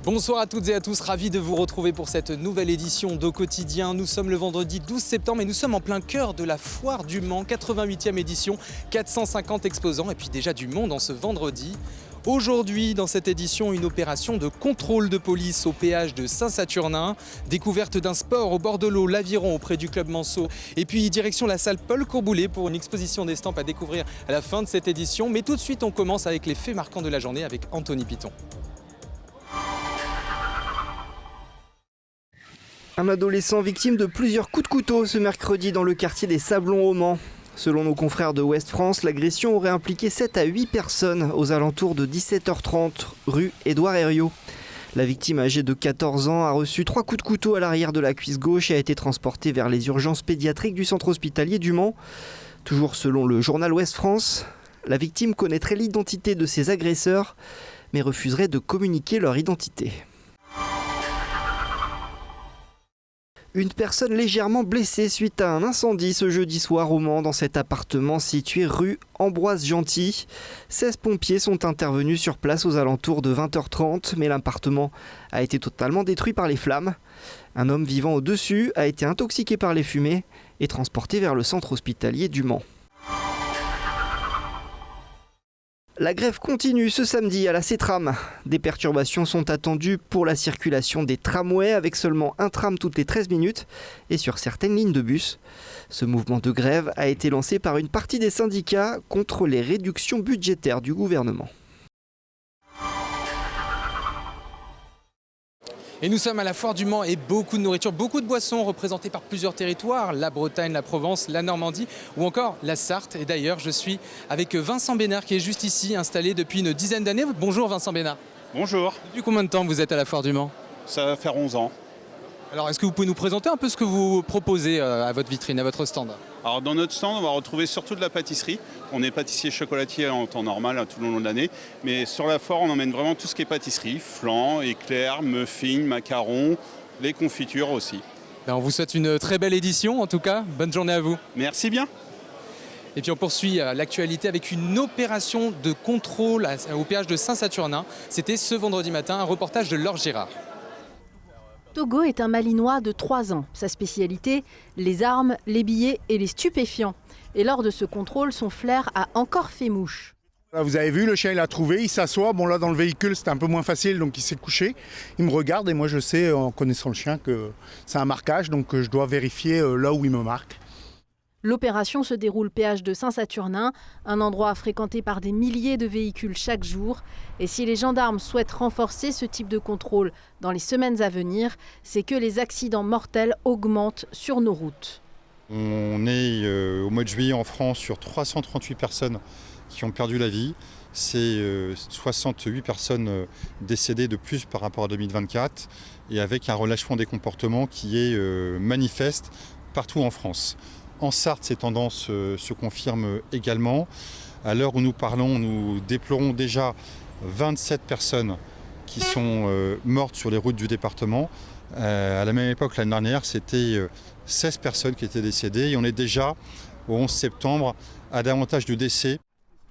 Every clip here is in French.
Bonsoir à toutes et à tous, ravi de vous retrouver pour cette nouvelle édition d'Au Quotidien. Nous sommes le vendredi 12 septembre et nous sommes en plein cœur de la Foire du Mans, 88e édition, 450 exposants et puis déjà du monde en ce vendredi. Aujourd'hui, dans cette édition, une opération de contrôle de police au péage de Saint-Saturnin, découverte d'un sport au bord de l'eau, l'aviron auprès du club Manceau, et puis direction la salle Paul Courboulet pour une exposition d'estampes à découvrir à la fin de cette édition. Mais tout de suite, on commence avec les faits marquants de la journée avec Anthony Piton. Un adolescent victime de plusieurs coups de couteau ce mercredi dans le quartier des Sablons au Mans. Selon nos confrères de Ouest France, l'agression aurait impliqué 7 à 8 personnes aux alentours de 17h30, rue Édouard Herriot. La victime âgée de 14 ans a reçu 3 coups de couteau à l'arrière de la cuisse gauche et a été transportée vers les urgences pédiatriques du centre hospitalier du Mans. Toujours selon le journal Ouest France, la victime connaîtrait l'identité de ses agresseurs, mais refuserait de communiquer leur identité. Une personne légèrement blessée suite à un incendie ce jeudi soir au Mans dans cet appartement situé rue Ambroise Gentil. 16 pompiers sont intervenus sur place aux alentours de 20h30, mais l'appartement a été totalement détruit par les flammes. Un homme vivant au-dessus a été intoxiqué par les fumées et transporté vers le centre hospitalier du Mans. La grève continue ce samedi à la CETRAM. Des perturbations sont attendues pour la circulation des tramways avec seulement un tram toutes les 13 minutes et sur certaines lignes de bus. Ce mouvement de grève a été lancé par une partie des syndicats contre les réductions budgétaires du gouvernement. Et nous sommes à la Foire du Mans et beaucoup de nourriture, beaucoup de boissons représentées par plusieurs territoires, la Bretagne, la Provence, la Normandie ou encore la Sarthe. Et d'ailleurs, je suis avec Vincent Bénard qui est juste ici, installé depuis une dizaine d'années. Bonjour Vincent Bénard. Bonjour. Depuis combien de temps vous êtes à la Foire du Mans? Ça va faire 11 ans. Alors, est-ce que vous pouvez nous présenter un peu ce que vous proposez à votre vitrine, à votre stand? Alors dans notre stand, on va retrouver surtout de la pâtisserie. On est pâtissier chocolatier en temps normal tout le long de l'année. Mais sur la foire, on emmène vraiment tout ce qui est pâtisserie, flan, éclairs, muffins, macarons, les confitures aussi. On vous souhaite une très belle édition en tout cas. Bonne journée à vous. Merci bien. Et puis on poursuit l'actualité avec une opération de contrôle au péage de Saint-Saturnin. C'était ce vendredi matin, un reportage de Laure Gérard. Togo est un Malinois de 3 ans. Sa spécialité, les armes, les billets et les stupéfiants. Et lors de ce contrôle, son flair a encore fait mouche. Là, vous avez vu, le chien il a trouvé, il s'assoit. Bon là dans le véhicule c'était un peu moins facile donc il s'est couché. Il me regarde et moi je sais en connaissant le chien que c'est un marquage donc je dois vérifier là où il me marque. L'opération se déroule péage de Saint-Saturnin, un endroit fréquenté par des milliers de véhicules chaque jour. Et si les gendarmes souhaitent renforcer ce type de contrôle dans les semaines à venir, c'est que les accidents mortels augmentent sur nos routes. On est au mois de juillet en France sur 338 personnes qui ont perdu la vie. C'est 68 personnes décédées de plus par rapport à 2024 et avec un relâchement des comportements qui est manifeste partout en France. En Sarthe, ces tendances se confirment également. À l'heure où nous parlons, nous déplorons déjà 27 personnes qui sont mortes sur les routes du département. À la même époque, l'année dernière, c'était 16 personnes qui étaient décédées. Et on est déjà, au 11 septembre, à davantage de décès.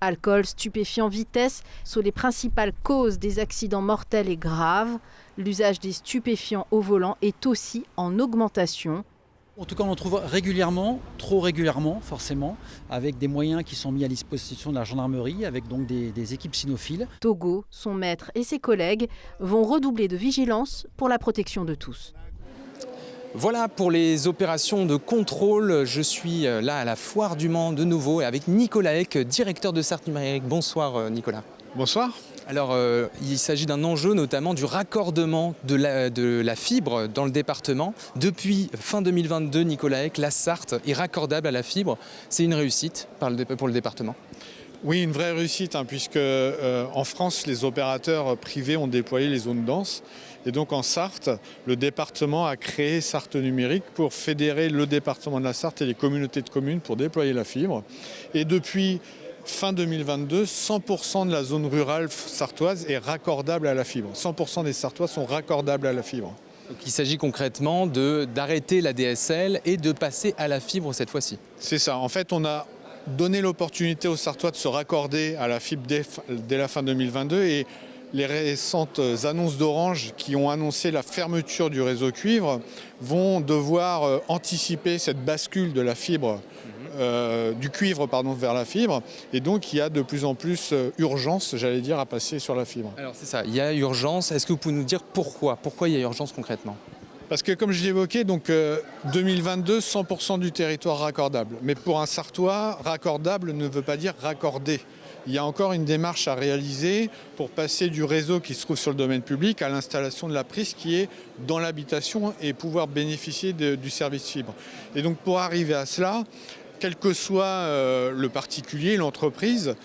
Alcool, stupéfiants, vitesse sont les principales causes des accidents mortels et graves. L'usage des stupéfiants au volant est aussi en augmentation. En tout cas, on en trouve régulièrement, trop régulièrement forcément, avec des moyens qui sont mis à disposition de la gendarmerie, avec donc des équipes cynophiles. Togo, son maître et ses collègues vont redoubler de vigilance pour la protection de tous. Voilà pour les opérations de contrôle. Je suis là à la Foire du Mans de nouveau et avec Nicolas Eck, directeur de Sarthe Numérique. Bonsoir Nicolas. Bonsoir. Alors, il s'agit d'un enjeu notamment du raccordement de la fibre dans le département. Depuis fin 2022, Nicolas Eck, la Sarthe est raccordable à la fibre. C'est une réussite pour le département. Oui, une vraie réussite, puisque en France, les opérateurs privés ont déployé les zones denses. Et donc en Sarthe, le département a créé Sarthe Numérique pour fédérer le département de la Sarthe et les communautés de communes pour déployer la fibre. Et depuis fin 2022, 100% de la zone rurale sartoise est raccordable à la fibre. 100% des Sartois sont raccordables à la fibre. Donc il s'agit concrètement d'arrêter la DSL et de passer à la fibre cette fois-ci. C'est ça. En fait, on a donné l'opportunité aux Sartois de se raccorder à la fibre dès la fin 2022 et les récentes annonces d'Orange qui ont annoncé la fermeture du réseau cuivre vont devoir anticiper cette bascule de la fibre, du cuivre vers la fibre. Et donc il y a de plus en plus urgence, j'allais dire, à passer sur la fibre. Alors c'est ça, il y a urgence. Est-ce que vous pouvez nous dire pourquoi il y a urgence concrètement ? Parce que comme je l'évoquais, 2022, 100% du territoire raccordable. Mais pour un Sarthois, raccordable ne veut pas dire raccordé. Il y a encore une démarche à réaliser pour passer du réseau qui se trouve sur le domaine public à l'installation de la prise qui est dans l'habitation et pouvoir bénéficier du service fibre. Et donc pour arriver à cela, quel que soit le particulier, l'entreprise,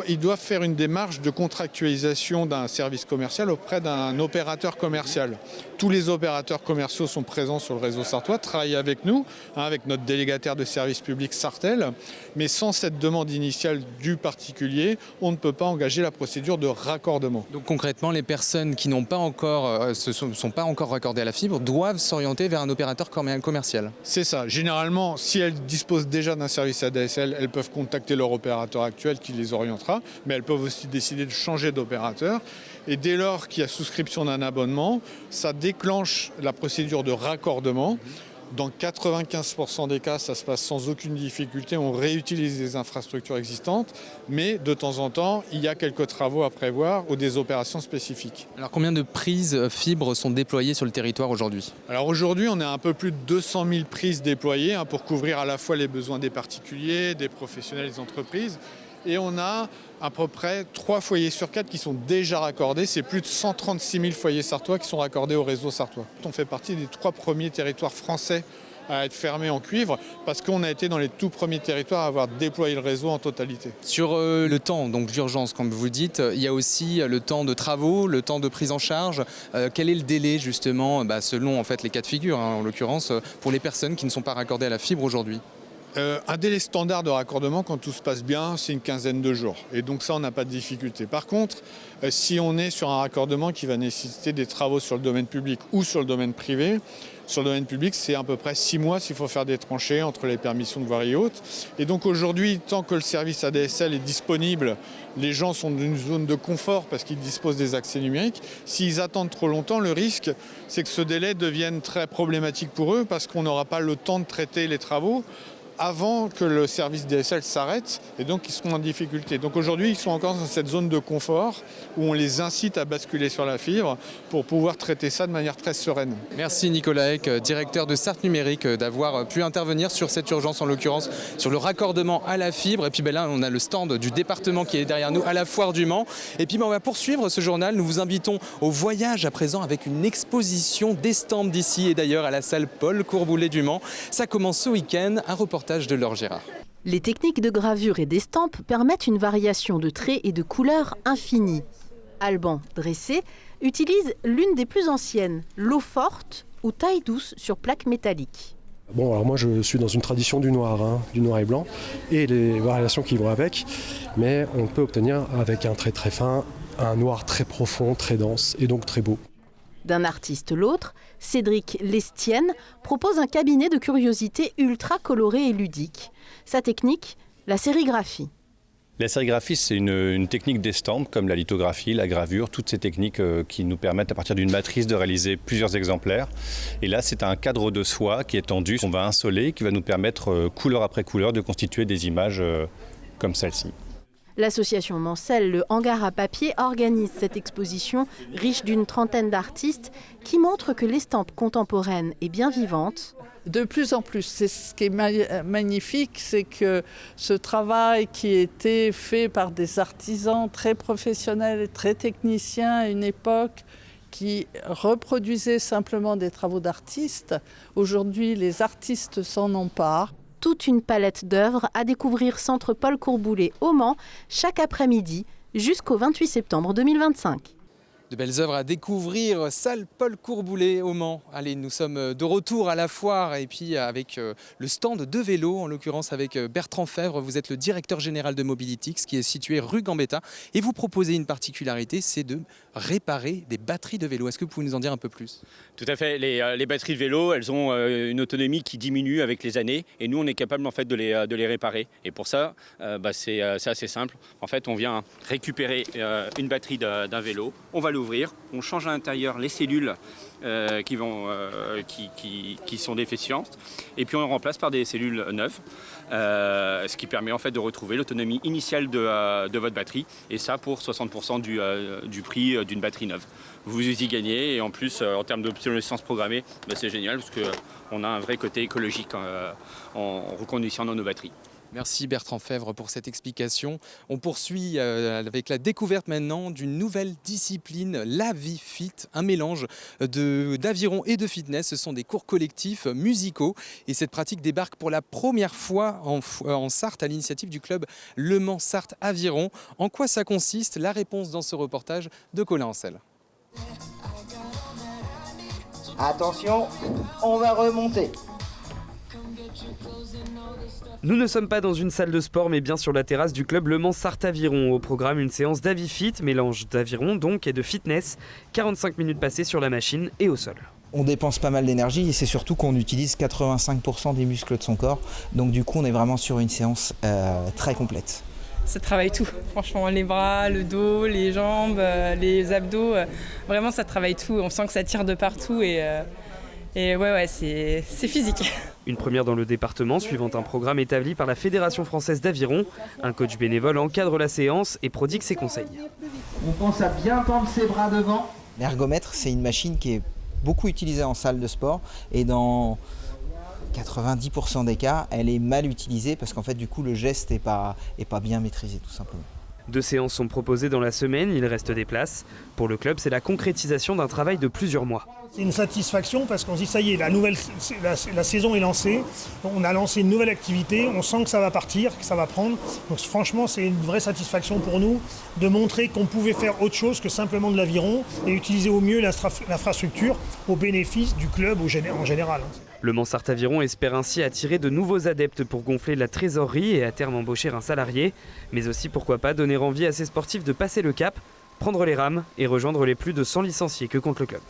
ils doivent faire une démarche de contractualisation d'un service commercial auprès d'un opérateur commercial. Tous les opérateurs commerciaux sont présents sur le réseau sarthois, travaillent avec nous, avec notre délégataire de service public Sartel, mais sans cette demande initiale du particulier, on ne peut pas engager la procédure de raccordement. Donc concrètement, les personnes qui n'ont pas encore, sont pas encore raccordées à la fibre doivent s'orienter vers un opérateur commercial. C'est ça. Généralement, si elles disposent déjà d'un service ADSL, elles peuvent contacter leur opérateur actuel qui les orientera, mais elles peuvent aussi décider de changer d'opérateur. Et dès lors qu'il y a souscription d'un abonnement, ça déclenche la procédure de raccordement. Dans 95% des cas, ça se passe sans aucune difficulté. On réutilise les infrastructures existantes, mais de temps en temps, il y a quelques travaux à prévoir ou des opérations spécifiques. Alors combien de prises fibres sont déployées sur le territoire aujourd'hui ? Alors aujourd'hui, on est à un peu plus de 200 000 prises déployées pour couvrir à la fois les besoins des particuliers, des professionnels, des entreprises. Et on a à peu près 3 foyers sur 4 qui sont déjà raccordés. C'est plus de 136 000 foyers sarthois qui sont raccordés au réseau sarthois. On fait partie des 3 premiers territoires français à être fermés en cuivre parce qu'on a été dans les tout premiers territoires à avoir déployé le réseau en totalité. Sur le temps donc d'urgence, comme vous dites, il y a aussi le temps de travaux, le temps de prise en charge. Quel est le délai justement, selon en fait, les cas de figure, en l'occurrence, pour les personnes qui ne sont pas raccordées à la fibre aujourd'hui ? Un délai standard de raccordement, quand tout se passe bien, c'est une quinzaine de jours. Et donc ça, on n'a pas de difficulté. Par contre, si on est sur un raccordement qui va nécessiter des travaux sur le domaine public ou sur le domaine privé, sur le domaine public, c'est à peu près 6 mois s'il faut faire des tranchées entre les permissions de voirie haute. Et donc aujourd'hui, tant que le service ADSL est disponible, les gens sont dans une zone de confort parce qu'ils disposent des accès numériques. S'ils attendent trop longtemps, le risque, c'est que ce délai devienne très problématique pour eux parce qu'on n'aura pas le temps de traiter les travaux avant que le service DSL s'arrête, et donc ils seront en difficulté. Donc aujourd'hui, ils sont encore dans cette zone de confort où on les incite à basculer sur la fibre pour pouvoir traiter ça de manière très sereine. Merci Nicolas Eck, directeur de Sarthe Numérique, d'avoir pu intervenir sur cette urgence, en l'occurrence sur le raccordement à la fibre. Et puis là, on a le stand du département qui est derrière nous à la Foire du Mans. Et puis on va poursuivre ce journal. Nous vous invitons au voyage à présent avec une exposition d'estampes d'ici et d'ailleurs à la salle Paul Courboulet du Mans. Ça commence ce week-end, un reportage de Laure Gérard. Les techniques de gravure et d'estampes permettent une variation de traits et de couleurs infinie. Alban Dressé utilise l'une des plus anciennes, l'eau forte ou taille douce sur plaque métallique. Bon, alors moi je suis dans une tradition du noir et blanc et les variations qui vont avec, mais on peut obtenir avec un trait très fin, un noir très profond, très dense et donc très beau. D'un artiste l'autre, Cédric Lestienne propose un cabinet de curiosités ultra coloré et ludique. Sa technique, la sérigraphie. La sérigraphie, c'est une technique d'estampe comme la lithographie, la gravure, toutes ces techniques qui nous permettent à partir d'une matrice de réaliser plusieurs exemplaires. Et là, c'est un cadre de soie qui est tendu, qu'on va insoler, qui va nous permettre, couleur après couleur, de constituer des images comme celle-ci. L'association Mancel, le hangar à papier, organise cette exposition riche d'une trentaine d'artistes qui montre que l'estampe contemporaine est bien vivante. De plus en plus, c'est ce qui est magnifique, c'est que ce travail qui était fait par des artisans très professionnels et très techniciens à une époque qui reproduisaient simplement des travaux d'artistes, aujourd'hui les artistes s'en emparent. Toute une palette d'œuvres à découvrir Centre Paul Courboulet au Mans chaque après-midi jusqu'au 28 septembre 2025. De belles œuvres à découvrir, salle Paul Courboulet au Mans. Allez, nous sommes de retour à la foire et puis avec le stand de vélo, en l'occurrence avec Bertrand Fèvre. Vous êtes le directeur général de Mobilitix qui est situé rue Gambetta et vous proposez une particularité, c'est de réparer des batteries de vélo. Est-ce que vous pouvez nous en dire un peu plus ? Tout à fait. Les batteries de vélo, elles ont une autonomie qui diminue avec les années et nous, on est capable en fait de les réparer. Et pour ça, c'est assez simple. En fait, on vient récupérer une batterie d'un vélo, on va l'ouvrir, on change à l'intérieur les cellules qui sont déficientes et puis on les remplace par des cellules neuves, ce qui permet en fait de retrouver l'autonomie initiale de votre batterie et ça pour 60% du prix d'une batterie neuve. Vous y gagnez et en plus en termes d'obsolescence programmée, c'est génial parce qu'on a un vrai côté écologique en reconditionnant nos batteries. Merci Bertrand Fèvre pour cette explication. On poursuit avec la découverte maintenant d'une nouvelle discipline, la Vie Fit, un mélange d'aviron et de fitness. Ce sont des cours collectifs musicaux et cette pratique débarque pour la première fois en Sarthe à l'initiative du club Le Mans Sarthe Aviron. En quoi ça consiste ? La réponse dans ce reportage de Colin Ancel. Attention, on va remonter. Nous ne sommes pas dans une salle de sport mais bien sur la terrasse du club Le Mans Sarthe Aviron. Au programme, une séance d'AviFit, mélange d'aviron donc et de fitness. 45 minutes passées sur la machine et au sol. On dépense pas mal d'énergie et c'est surtout qu'on utilise 85% des muscles de son corps. Donc du coup, on est vraiment sur une séance très complète. Ça travaille tout, franchement, les bras, le dos, les jambes, les abdos. Vraiment, ça travaille tout. On sent que ça tire de partout et ouais, c'est physique. Une première dans le département, suivant un programme établi par la Fédération française d'aviron. Un coach bénévole encadre la séance et prodigue ses conseils. On pense à bien tendre ses bras devant. L'ergomètre, c'est une machine qui est beaucoup utilisée en salle de sport et dans 90% des cas, elle est mal utilisée parce qu'en fait, du coup, le geste n'est pas bien maîtrisé, tout simplement. 2 séances sont proposées dans la semaine, il reste des places. Pour le club, c'est la concrétisation d'un travail de plusieurs mois. C'est une satisfaction parce qu'on se dit ça y est, la saison est lancée, on a lancé une nouvelle activité, on sent que ça va partir, que ça va prendre. Donc franchement, c'est une vraie satisfaction pour nous de montrer qu'on pouvait faire autre chose que simplement de l'aviron et utiliser au mieux l'infrastructure au bénéfice du club en général. Le Mans Sarthe Aviron espère ainsi attirer de nouveaux adeptes pour gonfler la trésorerie et à terme embaucher un salarié, mais aussi pourquoi pas donner envie à ces sportifs de passer le cap, prendre les rames et rejoindre les plus de 100 licenciés que compte le club.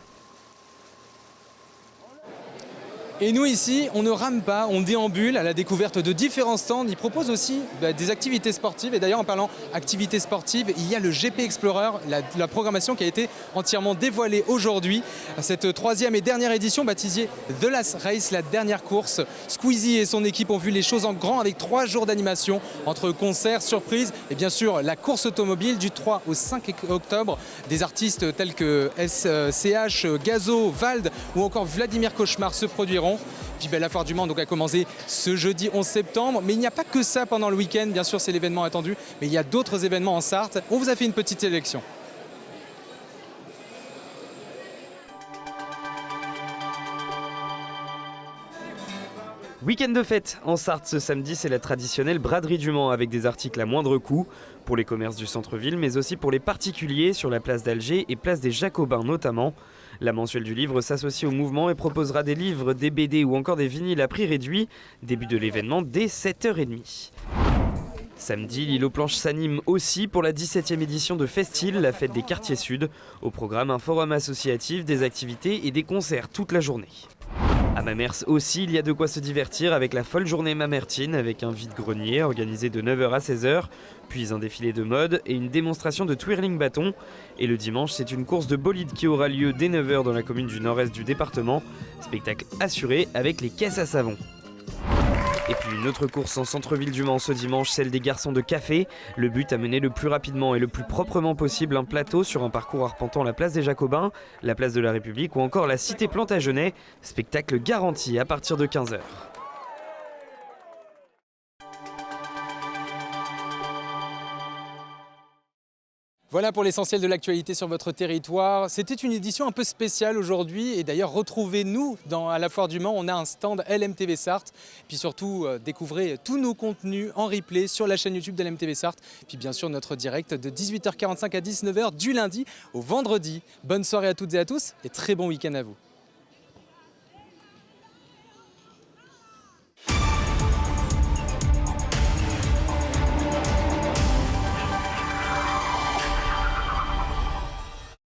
Et nous ici, on ne rame pas, on déambule à la découverte de différents stands. Ils proposent aussi des activités sportives. Et d'ailleurs, en parlant activités sportives, il y a le GP Explorer, la programmation qui a été entièrement dévoilée aujourd'hui. Cette 3e et dernière édition baptisée The Last Race, la dernière course. Squeezie et son équipe ont vu les choses en grand avec 3 jours d'animation entre concerts, surprises et bien sûr la course automobile du 3 au 5 octobre. Des artistes tels que SCH, Gazo, Vald ou encore Vladimir Cauchemar se produiront. Puis la foire du Mans a commencé ce jeudi 11 septembre, mais il n'y a pas que ça pendant le week-end, bien sûr c'est l'événement attendu, mais il y a d'autres événements en Sarthe. On vous a fait une petite sélection. Week-end de fête en Sarthe ce samedi, c'est la traditionnelle braderie du Mans avec des articles à moindre coût pour les commerces du centre-ville, mais aussi pour les particuliers sur la place d'Alger et place des Jacobins notamment. La mensuelle du livre s'associe au mouvement et proposera des livres, des BD ou encore des vinyles à prix réduit. Début de l'événement dès 7h30. Samedi, l'île aux planches s'anime aussi pour la 17e édition de Festil, la fête des quartiers sud. Au programme, un forum associatif, des activités et des concerts toute la journée. À Mamers aussi, il y a de quoi se divertir avec la folle journée mamertine avec un vide-grenier organisé de 9h à 16h, puis un défilé de mode et une démonstration de twirling bâton. Et le dimanche, c'est une course de bolide qui aura lieu dès 9h dans la commune du nord-est du département. Spectacle assuré avec les caisses à savon. Et puis une autre course en centre-ville du Mans ce dimanche, celle des garçons de café. Le but, amener le plus rapidement et le plus proprement possible un plateau sur un parcours arpentant la place des Jacobins, la place de la République ou encore la cité Plantagenet. Spectacle garanti à partir de 15h. Voilà pour l'essentiel de l'actualité sur votre territoire. C'était une édition un peu spéciale aujourd'hui et d'ailleurs retrouvez-nous à la Foire du Mans. On a un stand LMTV Sarthe. Puis surtout découvrez tous nos contenus en replay sur la chaîne YouTube de LMTV Sarthe. Puis bien sûr notre direct de 18h45 à 19h du lundi au vendredi. Bonne soirée à toutes et à tous et très bon week-end à vous.